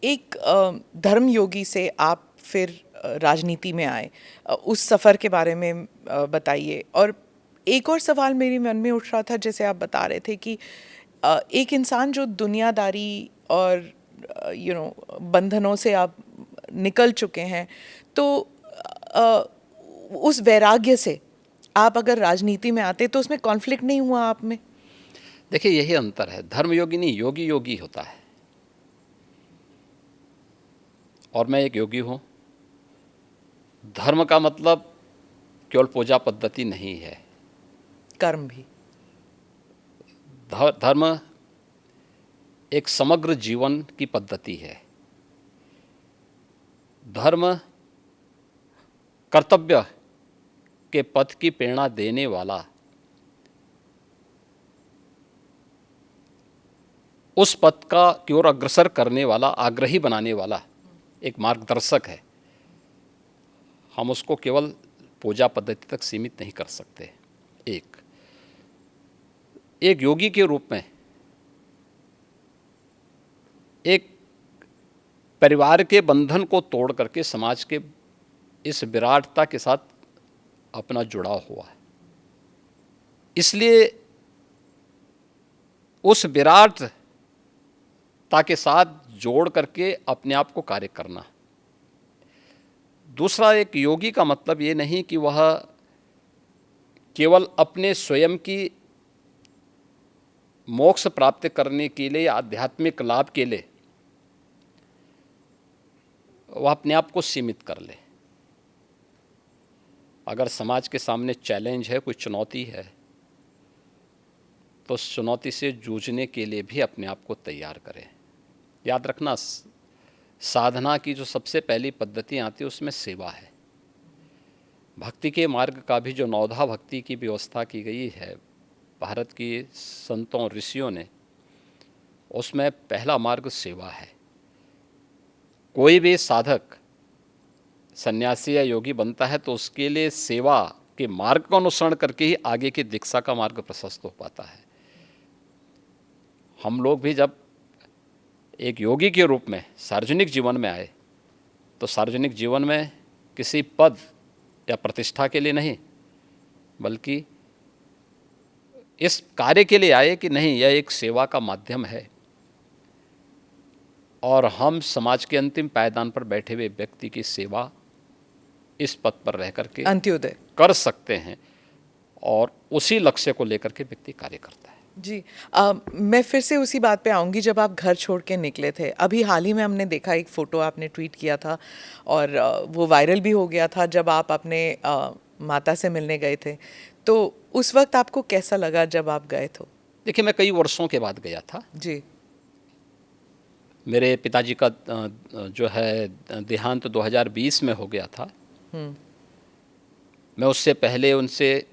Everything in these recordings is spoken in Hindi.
एक धर्म योगी से आप फिर राजनीति में आए, उस सफ़र के बारे में बताइए। और एक और सवाल मेरे मन में उठ रहा था, जैसे आप बता रहे थे कि एक इंसान जो दुनियादारी और बंधनों से आप निकल चुके हैं, तो अ, उस वैराग्य से आप अगर राजनीति में आते तो उसमें कॉन्फ्लिक्ट नहीं हुआ आप में? देखिए, यही अंतर है। धर्म योगी नहीं, योगी योगी होता है। और मैं एक योगी हूँ। धर्म का मतलब केवल पूजा पद्धति नहीं है। कर्म भी। धर्म एक समग्र जीवन की पद्धति है। धर्म कर्तव्य के पथ की प्रेरणा देने वाला, उस पथ का की ओर अग्रसर करने वाला, आग्रही बनाने वाला एक मार्गदर्शक है। हम उसको केवल पूजा पद्धति तक सीमित नहीं कर सकते। एक योगी के रूप में एक परिवार के बंधन को तोड़ करके समाज के इस विराटता के साथ अपना जुड़ाव हुआ है। इसलिए उस विराटता के साथ जोड़ करके अपने आप को कार्य करना। दूसरा, एक योगी का मतलब ये नहीं कि वह केवल अपने स्वयं की मोक्ष प्राप्त करने के लिए या आध्यात्मिक लाभ के लिए वह अपने आप को सीमित कर ले। अगर समाज के सामने चैलेंज है, कोई चुनौती है, तो उस चुनौती से जूझने के लिए भी अपने आप को तैयार करें। याद रखना, साधना की जो सबसे पहली पद्धति आती है उसमें सेवा है। भक्ति के मार्ग का भी जो नवधा भक्ति की व्यवस्था की गई है भारत की संतों ऋषियों ने, उसमें पहला मार्ग सेवा है। कोई भी साधक सन्यासी या योगी बनता है तो उसके लिए सेवा के मार्ग का अनुसरण करके ही आगे की दीक्षा का मार्ग प्रशस्त हो पाता है। हम लोग भी जब एक योगी के रूप में सार्वजनिक जीवन में आए तो सार्वजनिक जीवन में किसी पद या प्रतिष्ठा के लिए नहीं, बल्कि इस कार्य के लिए आए कि नहीं, यह एक सेवा का माध्यम है और हम समाज के अंतिम पायदान पर बैठे हुए व्यक्ति की सेवा इस पद पर रह करके अंत्योदय कर सकते हैं, और उसी लक्ष्य को लेकर के व्यक्ति कार्य करता है। जी। मैं फिर से उसी बात पे आऊँगी, जब आप घर छोड़ के निकले थे। अभी हाल ही में हमने देखा, एक फ़ोटो आपने ट्वीट किया था और वो वायरल भी हो गया था, जब आप अपने माता से मिलने गए थे। तो उस वक्त आपको कैसा लगा जब आप गए थे? देखिए, मैं कई वर्षों के बाद गया था। जी। मेरे पिताजी का जो है देहांत 2020 में हो गया था। मैं उससे पहले उनसे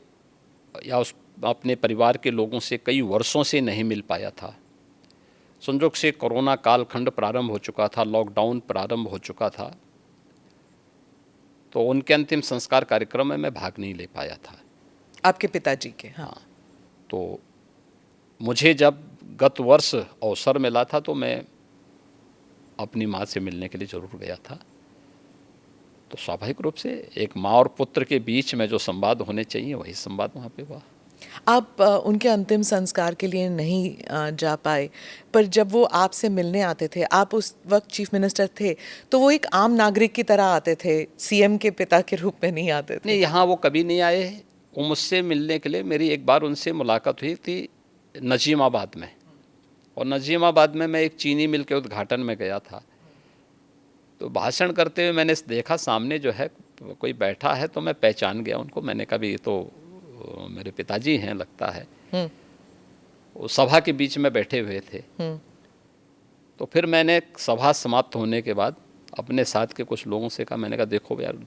या उस अपने परिवार के लोगों से कई वर्षों से नहीं मिल पाया था। संयोग से कोरोना कालखंड प्रारंभ हो चुका था, लॉकडाउन प्रारंभ हो चुका था, तो उनके अंतिम संस्कार कार्यक्रम में मैं भाग नहीं ले पाया था। आपके पिताजी के? हाँ। तो मुझे जब गत वर्ष अवसर मिला था तो मैं अपनी माँ से मिलने के लिए ज़रूर गया था। तो स्वाभाविक रूप से एक माँ और पुत्र के बीच में जो संवाद होने चाहिए वही संवाद वहाँ पे हुआ। आप उनके अंतिम संस्कार के लिए नहीं जा पाए, पर जब वो आपसे मिलने आते थे, आप उस वक्त चीफ मिनिस्टर थे, तो वो एक आम नागरिक की तरह आते थे, सीएम के पिता के रूप में नहीं आते थे? नहीं, यहाँ वो कभी नहीं आए। वो मुझसे मिलने के लिए, मेरी एक बार उनसे मुलाकात हुई थी नजीमाबाद में, और नजीमाबाद में मैं एक चीनी मिल के उद्घाटन में गया था। तो भाषण करते हुए मैंने देखा सामने जो है कोई बैठा है, तो मैं पहचान गया उनको। मैंने कहा ये तो मेरे पिताजी हैं लगता है। वो सभा के बीच में बैठे हुए थे। तो फिर मैंने सभा समाप्त होने के बाद अपने साथ के कुछ लोगों से कहा, मैंने कहा देखो यार,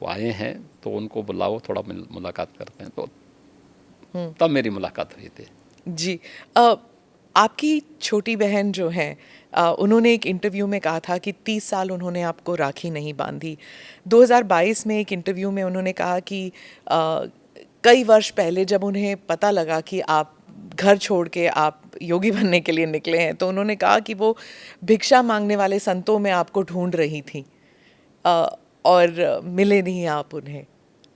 वो आए हैं तो उनको बुलाओ, थोड़ा मुलाकात करते हैं। तो तब मेरी मुलाकात हुई थी। जी। आपकी छोटी बहन जो है, उन्होंने एक इंटरव्यू में कहा था कि 30 साल उन्होंने आपको राखी नहीं बांधी। 2022 में एक इंटरव्यू में उन्होंने कहा कि कई वर्ष पहले जब उन्हें पता लगा कि आप घर छोड़ के आप योगी बनने के लिए निकले हैं, तो उन्होंने कहा कि वो भिक्षा मांगने वाले संतों में आपको ढूंढ रही थी और मिले नहीं आप उन्हें।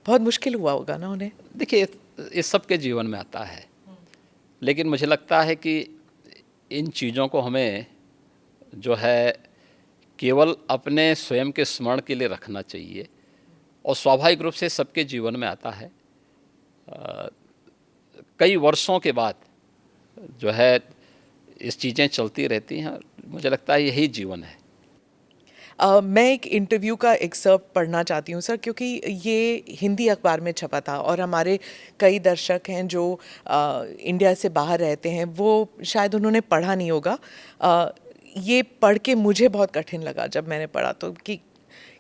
बहुत मुश्किल हुआ होगा ना उन्हें? देखिए, इस सब के जीवन में आता है, लेकिन मुझे लगता है कि इन चीज़ों को हमें जो है केवल अपने स्वयं के स्मरण के लिए रखना चाहिए, और स्वाभाविक रूप से सबके जीवन में आता है। कई वर्षों के बाद जो है इस चीज़ें चलती रहती हैं, मुझे लगता है यही जीवन है। मैं एक इंटरव्यू का एक्सर्प्ट पढ़ना चाहती हूँ सर, क्योंकि ये हिंदी अखबार में छपा था और हमारे कई दर्शक हैं जो इंडिया से बाहर रहते हैं, वो शायद उन्होंने पढ़ा नहीं होगा। ये पढ़ के मुझे बहुत कठिन लगा जब मैंने पढ़ा, तो कि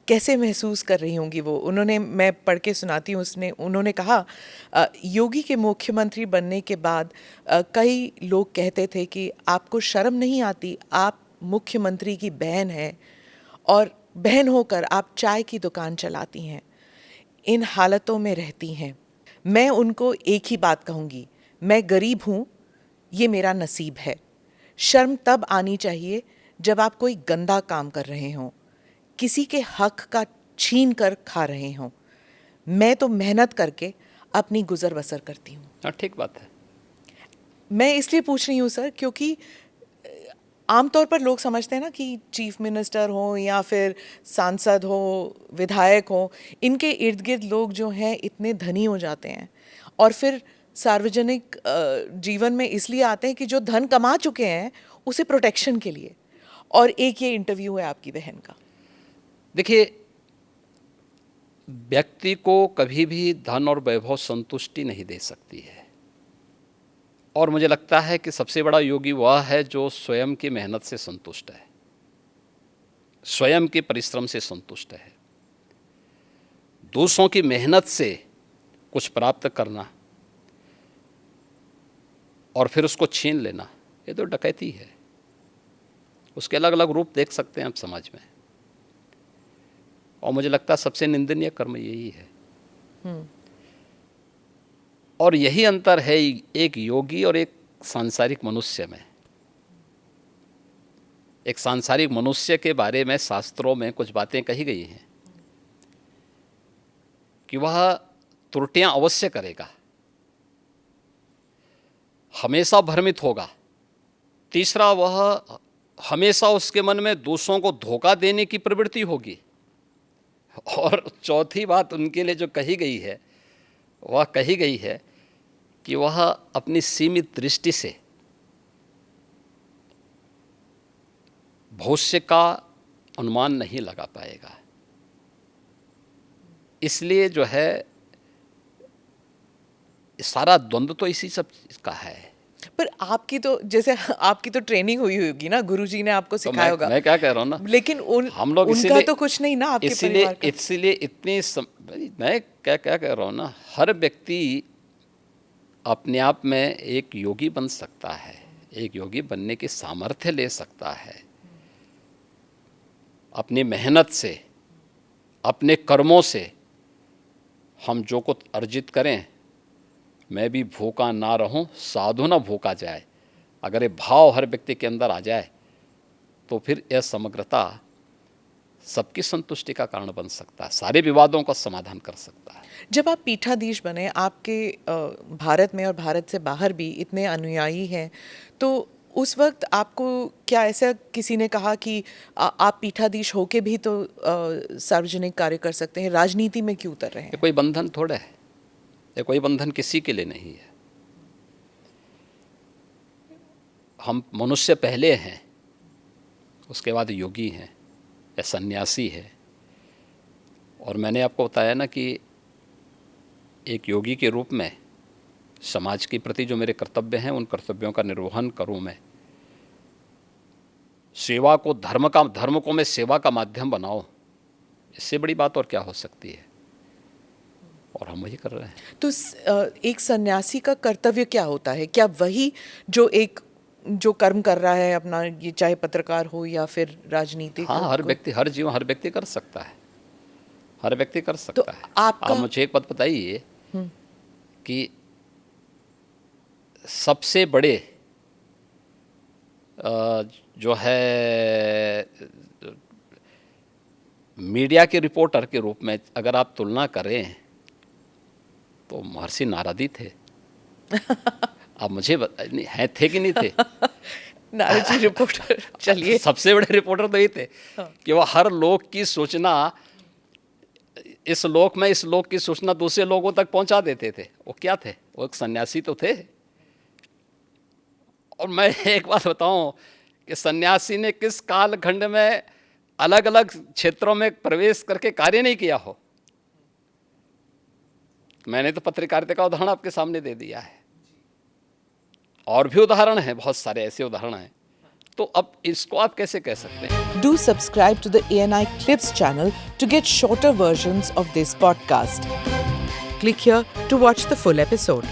कैसे महसूस कर रही होंगी वो। उन्होंने, मैं पढ़ के सुनाती हूँ, उन्होंने कहा, योगी के मुख्यमंत्री बनने के बाद कई लोग कहते थे कि आपको शर्म नहीं आती, आप मुख्यमंत्री की बहन हैं और बहन होकर आप चाय की दुकान चलाती हैं, इन हालतों में रहती हैं। मैं उनको एक ही बात कहूँगी, मैं गरीब हूँ, ये मेरा नसीब है। शर्म तब आनी चाहिए जब आप कोई गंदा काम कर रहे हों, किसी के हक का छीन कर खा रहे हों। मैं तो मेहनत करके अपनी गुजर बसर करती हूँ। हाँ, ठीक बात है। मैं इसलिए पूछ रही हूँ सर, क्योंकि आमतौर पर लोग समझते हैं ना कि चीफ मिनिस्टर हो या फिर सांसद हो, विधायक हो, इनके इर्द गिर्द लोग जो हैं इतने धनी हो जाते हैं और फिर सार्वजनिक जीवन में इसलिए आते हैं कि जो धन कमा चुके हैं उसे प्रोटेक्शन के लिए। और एक ये इंटरव्यू है आपकी बहन का। देखिए, व्यक्ति को कभी भी धन और वैभव संतुष्टि नहीं दे सकती है, और मुझे लगता है कि सबसे बड़ा योगी वह है जो स्वयं की मेहनत से संतुष्ट है, स्वयं के परिश्रम से संतुष्ट है। दूसरों की मेहनत से कुछ प्राप्त करना और फिर उसको छीन लेना, ये तो डकैती है। उसके अलग अलग रूप देख सकते हैं आप समाज में, और मुझे लगता है सबसे निंदनीय कर्म यही है। और यही अंतर है एक योगी और एक सांसारिक मनुष्य में। एक सांसारिक मनुष्य के बारे में शास्त्रों में कुछ बातें कही गई हैं कि वह त्रुटियां अवश्य करेगा, हमेशा भ्रमित होगा। तीसरा, वह हमेशा उसके मन में दूसरों को धोखा देने की प्रवृत्ति होगी। और चौथी बात उनके लिए जो कही गई है, वह कही गई है कि वह अपनी सीमित दृष्टि से भविष्य का अनुमान नहीं लगा पाएगा। इसलिए जो है सारा द्वंद्व तो इसी सब का है। पर आपकी तो, जैसे आपकी तो ट्रेनिंग हुई होगी ना, गुरुजी ने आपको सिखाया होगा। मैं क्या कह रहा हूँ ना, लेकिन हम लोग उनका तो कुछ नहीं ना, आपके परिवार का। इसलिए मैं क्या कह रहा हूँ ना, हर व्यक्ति अपने आप में एक योगी बन सकता है, एक योगी बनने की सामर्थ्य ले सकता है। अपनी मेहनत से, अपने कर्मों से हम जो कुछ अर्जित करें, मैं भी भूखा ना रहूं, साधु ना भूखा जाए, अगर ये भाव हर व्यक्ति के अंदर आ जाए तो फिर यह समग्रता सबकी संतुष्टि का कारण बन सकता है, सारे विवादों का समाधान कर सकता है। जब आप पीठाधीश बने, आपके भारत में और भारत से बाहर भी इतने अनुयायी हैं, तो उस वक्त आपको क्या ऐसा किसी ने कहा कि आप पीठाधीश होके भी तो सार्वजनिक कार्य कर सकते हैं, राजनीति में क्यों उतर रहे हैं? ये कोई बंधन थोड़ा है, ये कोई बंधन किसी के लिए नहीं है। हम मनुष्य पहले हैं, उसके बाद योगी हैं या सन्यासी है। और मैंने आपको बताया ना कि एक योगी के रूप में समाज के प्रति जो मेरे कर्तव्य हैं, उन कर्तव्यों का निर्वहन करूं मैं। सेवा को धर्म को मैं सेवा का माध्यम बनाऊं, इससे बड़ी बात और क्या हो सकती है, और हम वही कर रहे हैं। तो एक सन्यासी का कर्तव्य क्या होता है? क्या वही जो कर्म कर रहा है अपना, ये चाहे पत्रकार हो या फिर राजनीतिक? हाँ, हर व्यक्ति कर सकता है, हर व्यक्ति कर सकता तो है। आप मुझे एक बात बताइए कि सबसे बड़े जो है मीडिया के रिपोर्टर के रूप में अगर आप तुलना करें तो महर्षि नारद थे। अब मुझे हैं थे कि नहीं थे? नारद जी रिपोर्टर, चलिए। सबसे बड़े रिपोर्टर तो ये थे कि वो हर लोक की सूचना इस लोक में, इस लोक की सूचना दूसरे लोगों तक पहुंचा देते थे। वो क्या थे? वो एक सन्यासी तो थे। और मैं एक बात बताऊं कि सन्यासी ने किस कालखंड में अलग अलग क्षेत्रों में प्रवेश करके कार्य नहीं किया हो। मैंने तो पत्रकारिता का उदाहरण आपके सामने दे दिया है, और भी उदाहरण हैं, बहुत सारे ऐसे उदाहरण हैं। तो अब इसको आप कैसे कह सकते हैं? Do subscribe to the ANI Clips channel to get shorter versions of this podcast. Click here to watch the full episode.